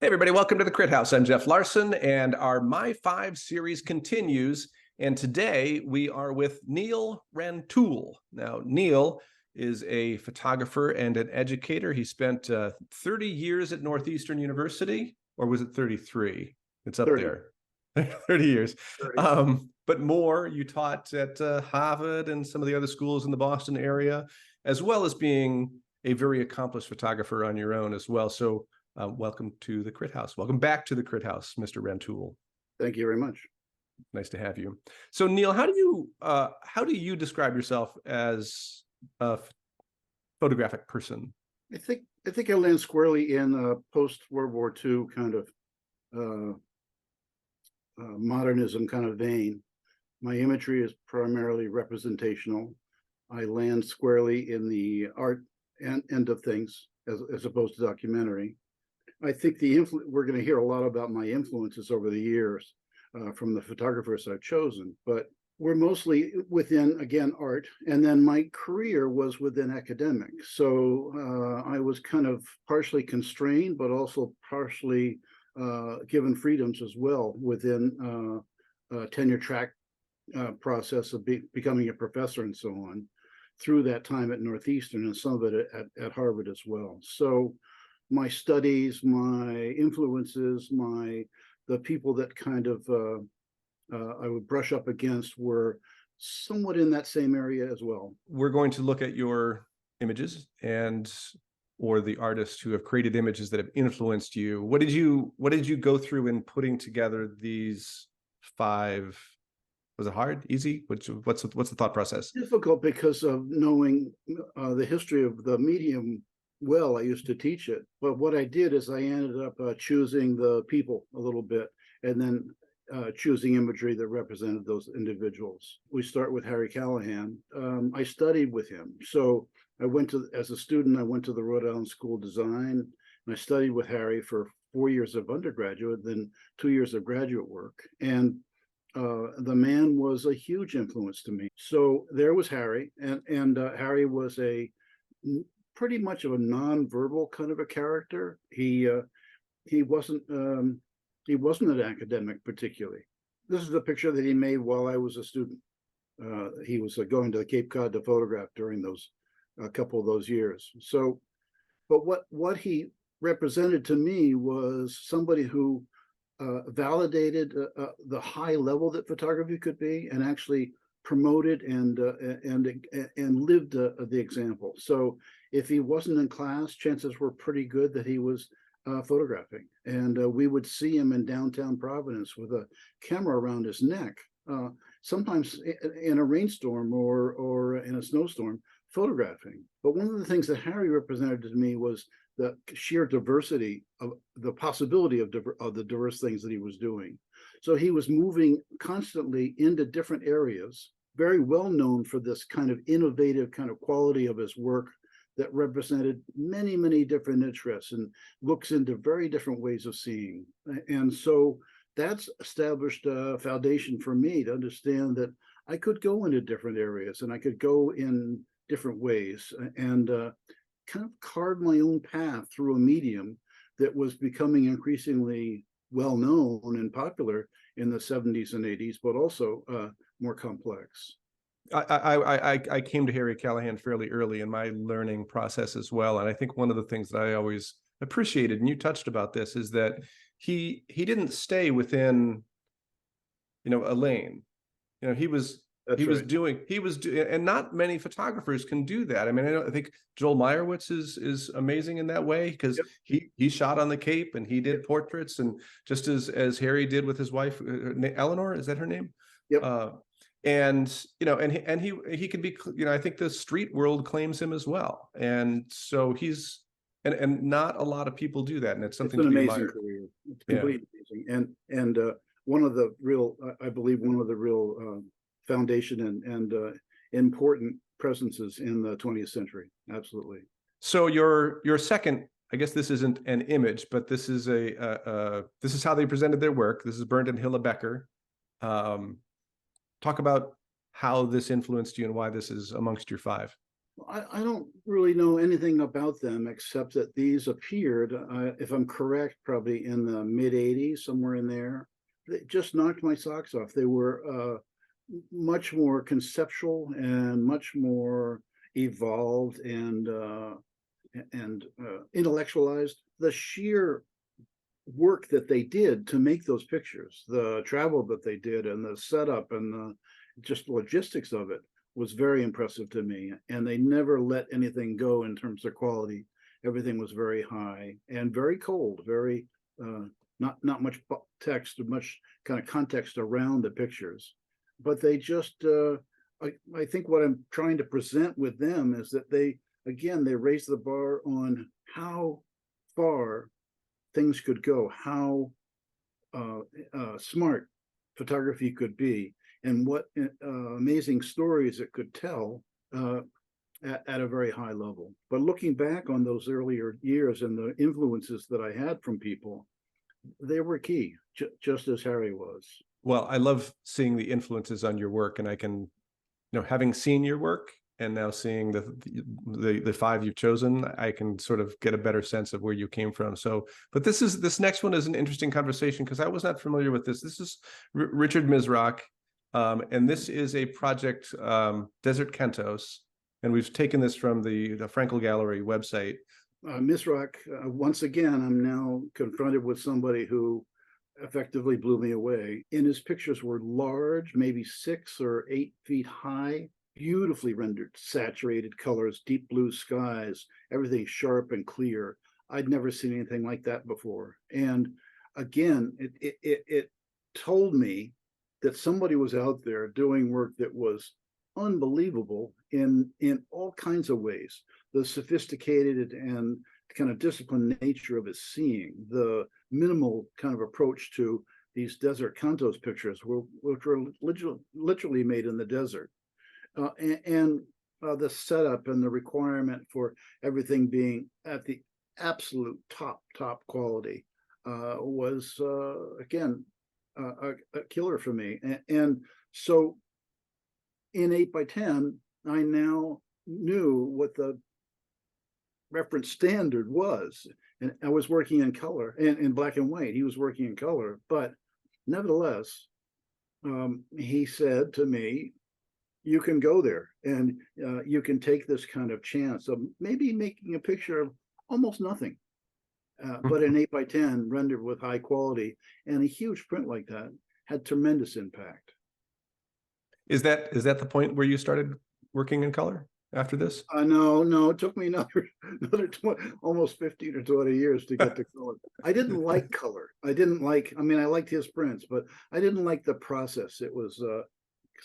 Hey, everybody, welcome to the Crit House. I'm Jeff Larson, and our MyFIVE series continues. And today we are with Neal Rantoul. Now, Neal is a photographer and an educator. He spent 30 years at Northeastern University, or was it 33? It's up 30. there. 30 years. 30. But more, you taught at Harvard and some of the other schools in the Boston area, as well as being a very accomplished photographer on your own as well. So welcome to the Crit House. Welcome back to the Crit House, Mr. Rantoul. Thank you very much. Nice to have you. So, Neal, how do you describe yourself as a photographic person? I think I land squarely in post World War II kind of modernism kind of vein. My imagery is primarily representational. I land squarely in the art end of things as opposed to documentary. I think we're going to hear a lot about my influences over the years from the photographers I've chosen, but we're mostly within, again, art. And then my career was within academics. So I was kind of partially constrained, but also partially given freedoms as well within a tenure track process of becoming a professor and so on through that time at Northeastern and some of it at Harvard as well. So my studies, my influences, the people that kind of I would brush up against were somewhat in that same area as well. We're going to look at your images or the artists who have created images that have influenced you. What did you go through in putting together these 5? Was it hard, easy? What's the thought process? Difficult because of knowing the history of the medium. Well, I used to teach it, but what I did is I ended up choosing the people a little bit, and then choosing imagery that represented those individuals. We start with Harry Callahan. I studied with him. So as a student, I went to the Rhode Island School of Design, and I studied with Harry for 4 years of undergraduate, then 2 years of graduate work. And the man was a huge influence to me. So there was Harry, and Harry was pretty much of a non-verbal kind of a character. He wasn't an academic particularly. This is a picture that he made while I was a student. He was going to the Cape Cod to photograph during a couple of those years. So, but what he represented to me was somebody who validated the high level that photography could be, and actually promoted and lived the example. So if he wasn't in class, chances were pretty good that he was photographing, and we would see him in downtown Providence with a camera around his neck, sometimes in a rainstorm or in a snowstorm, photographing. But one of the things that Harry represented to me was the sheer diversity of the possibility of the diverse things that he was doing. So he was moving constantly into different areas, very well known for this kind of innovative kind of quality of his work that represented many, many different interests and looks into very different ways of seeing. And so that's established a foundation for me to understand that I could go into different areas and I could go in different ways and kind of carve my own path through a medium that was becoming increasingly well known and popular in the 70s and 80s, but also more complex. I came to Harry Callahan fairly early in my learning process as well, and I think one of the things that I always appreciated, and you touched about this, is that he didn't stay within a lane. He was doing, and not many photographers can do that. I mean, I think Joel Meyerowitz is amazing in that way, because he shot on the Cape and he did portraits, and just as Harry did with his wife, Eleanor, is that her name? Yep. And he could be, I think the street world claims him as well. And so he's, and not a lot of people do that. And it's something It's an to be amazing admired. career. It's completely amazing. And one of the real, I believe one of the real foundation and important presences in the 20th century. Absolutely. So your second, I guess this isn't an image, but this is this is how they presented their work. This is Bernd and Hilla Becker. Talk about how this influenced you and why this is amongst your 5. I don't really know anything about them except that these appeared, if I'm correct, probably in the mid 80s, somewhere in there. They just knocked my socks off. They were much more conceptual and much more evolved and intellectualized. The sheer work that they did to make those pictures, the travel that they did, and the setup and the just logistics of it was very impressive to me. And they never let anything go in terms of quality. Everything was very high and very cold, very not much text or much kind of context around the pictures. But they just, I think what I'm trying to present with them is that they raised the bar on how far things could go, how smart photography could be, and what amazing stories it could tell at a very high level. But looking back on those earlier years and the influences that I had from people, they were key, just as Harry was. Well, I love seeing the influences on your work, and I can, having seen your work and now seeing the five you've chosen, I can sort of get a better sense of where you came from. So, but this next one is an interesting conversation because I was not familiar with this. This is Richard Misrach, and this is a project, Desert Cantos, and we've taken this from the Frankel Gallery website. Misrach, once again, I'm now confronted with somebody who effectively blew me away. And his pictures were large, maybe 6 or 8 feet high, beautifully rendered, saturated colors, deep blue skies, everything sharp and clear. I'd never seen anything like that before. And again, it told me that somebody was out there doing work that was unbelievable in all kinds of ways. The sophisticated and kind of disciplined nature of his seeing, the minimal kind of approach to these desert cantos pictures, which were literally made in the desert, and the setup and the requirement for everything being at the absolute top quality was again a killer for me. And so in 8x10, I now knew what the reference standard was, and I was working in color and in black and white. He was working in color, but nevertheless, he said to me, you can go there and you can take this kind of chance of maybe making a picture of almost nothing, but an 8x10 rendered with high quality and a huge print like that had tremendous impact. Is that the point where you started working in color after this? No, it took me another 20, almost 15 or 20 years to get to color. I didn't like color. I liked his prints, but I didn't like the process. It was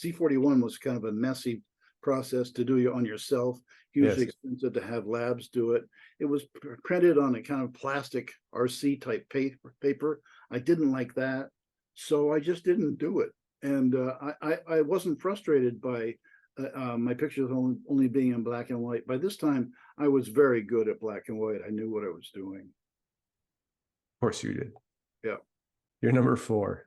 C41 was kind of a messy process to do on yourself, hugely expensive to have labs do it. It was printed on a kind of plastic RC type paper. I didn't like that, so I just didn't do it. And I wasn't frustrated by my pictures only being in black and white. By this time, I was very good at black and white. I knew what I was doing. Of course you did. Yeah. You're number 4.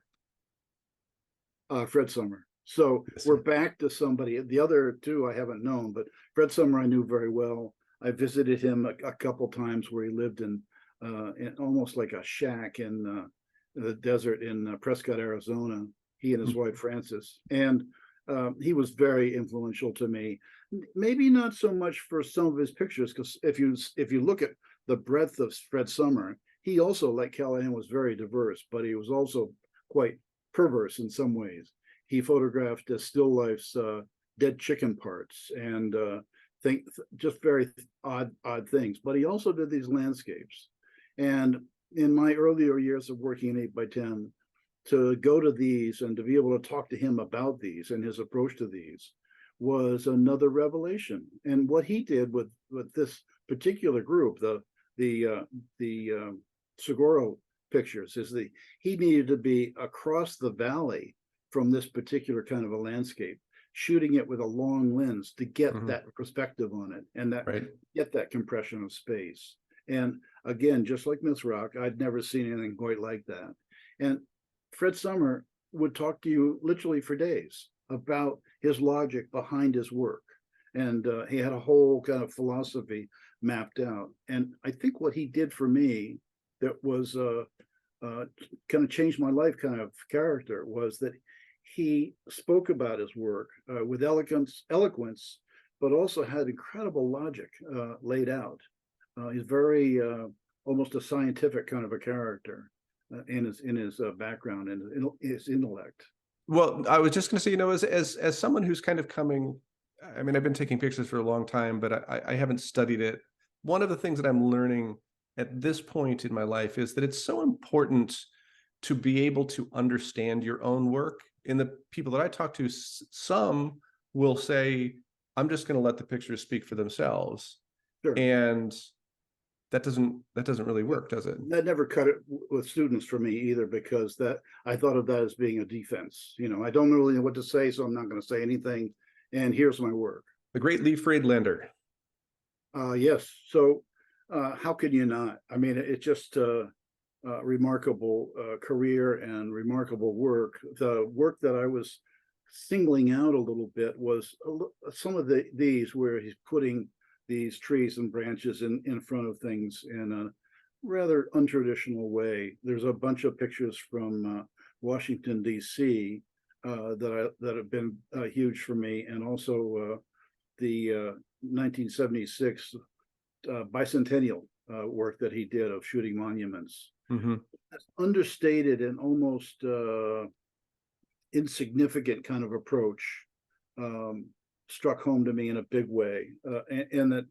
Fred Sommer. So we're back to somebody. The other two I haven't known, but Fred Sommer I knew very well. I visited him a couple times where he lived in almost like a shack in the desert in Prescott, Arizona. He and his wife Frances, and he was very influential to me. Maybe not so much for some of his pictures, because if you look at the breadth of Fred Sommer, he also, like Callahan, was very diverse, but he was also quite perverse in some ways. He photographed still lifes, dead chicken parts, and just very odd things. But he also did these landscapes. And in my earlier years of working in 8x10, to go to these and to be able to talk to him about these and his approach to these was another revelation. And what he did with this particular group, the Seguro pictures, is he needed to be across the valley from this particular kind of a landscape, shooting it with a long lens to get that perspective on it and get that compression of space. And again, just like Misrach, I'd never seen anything quite like that. And Fred Sommer would talk to you literally for days about his logic behind his work. And he had a whole kind of philosophy mapped out. And I think what he did for me that was kind of changed my life kind of character was that he spoke about his work with eloquence, but also had incredible logic laid out. He's very almost a scientific kind of a character in his background and his intellect. Well, I was just going to say, you know, as someone who's kind of coming, I mean, I've been taking pictures for a long time, but I haven't studied it. One of the things that I'm learning at this point in my life is that it's so important to be able to understand your own work. And the people that I talk to, some will say, I'm just going to let the pictures speak for themselves. Sure. And that doesn't really work, does it? That never cut it with students for me either, because that I thought of that as being a defense. You know, I don't really know what to say, so I'm not going to say anything. And here's my work. The great Lee Friedlander. Yes. So how could you not? I mean, it's just remarkable career and remarkable work. The work that I was singling out a little bit was some of these where he's putting these trees and branches in front of things in a rather untraditional way. There's a bunch of pictures from Washington, D.C. that have been huge for me, and also the 1976 bicentennial work that he did of shooting monuments. Mm-hmm. That's understated and almost insignificant kind of approach struck home to me in a big way, and that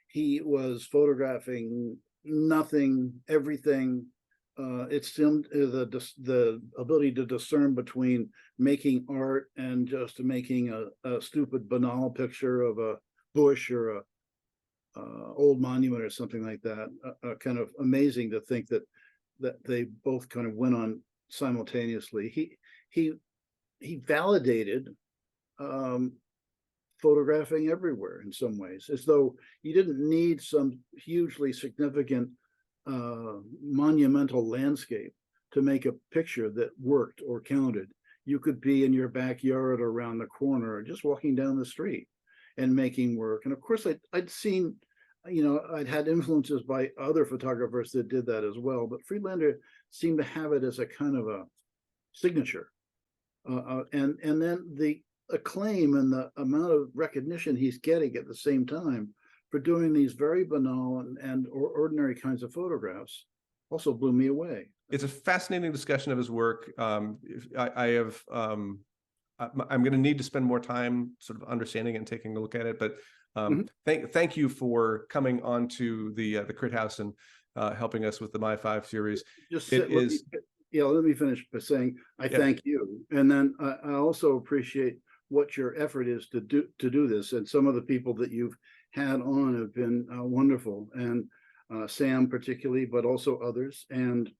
he was photographing nothing, everything. It seemed the ability to discern between making art and just making a stupid banal picture of a bush or a old monument or something like that. Kind of amazing to think that they both kind of went on simultaneously. He validated photographing everywhere in some ways, as though you didn't need some hugely significant monumental landscape to make a picture that worked or counted. You could be in your backyard or around the corner or just walking down the street and making work. And of course, I'd seen, you know, I'd had influences by other photographers that did that as well, but Friedlander seemed to have it as a kind of a signature. And then the acclaim and the amount of recognition he's getting at the same time for doing these very banal and ordinary kinds of photographs also blew me away. It's a fascinating discussion of his work. I'm going to need to spend more time sort of understanding it and taking a look at it. But thank you for coming on to the Crit House and helping us with the MyFIVE series. Let me finish by saying I thank you, and then I also appreciate what your effort is to do this. And some of the people that you've had on have been wonderful, and Sam particularly, but also others. And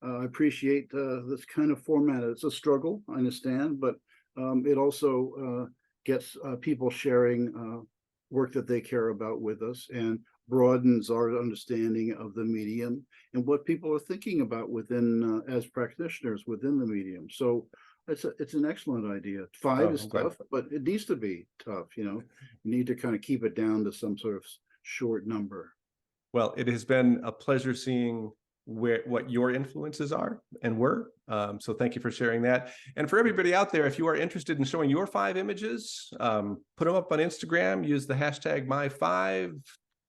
I appreciate this kind of format. It's a struggle, I understand, but it also gets people sharing work that they care about with us, and broadens our understanding of the medium and what people are thinking about within as practitioners within the medium. So it's an excellent idea. Five is tough, but it needs to be tough. You know, you need to kind of keep it down to some sort of short number. Well, it has been a pleasure seeing what your influences are and were. So thank you for sharing that. And for everybody out there, if you are interested in showing your 5 images, put them up on Instagram, use the hashtag MyFIVE,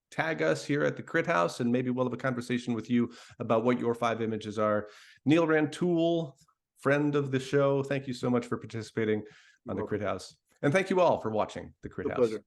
tag us here at the Crit House, and maybe we'll have a conversation with you about what your 5 images are. Neal Rantoul, friend of the show, thank you so much for participating on the Crit House. And thank you all for watching the Crit House. Pleasure.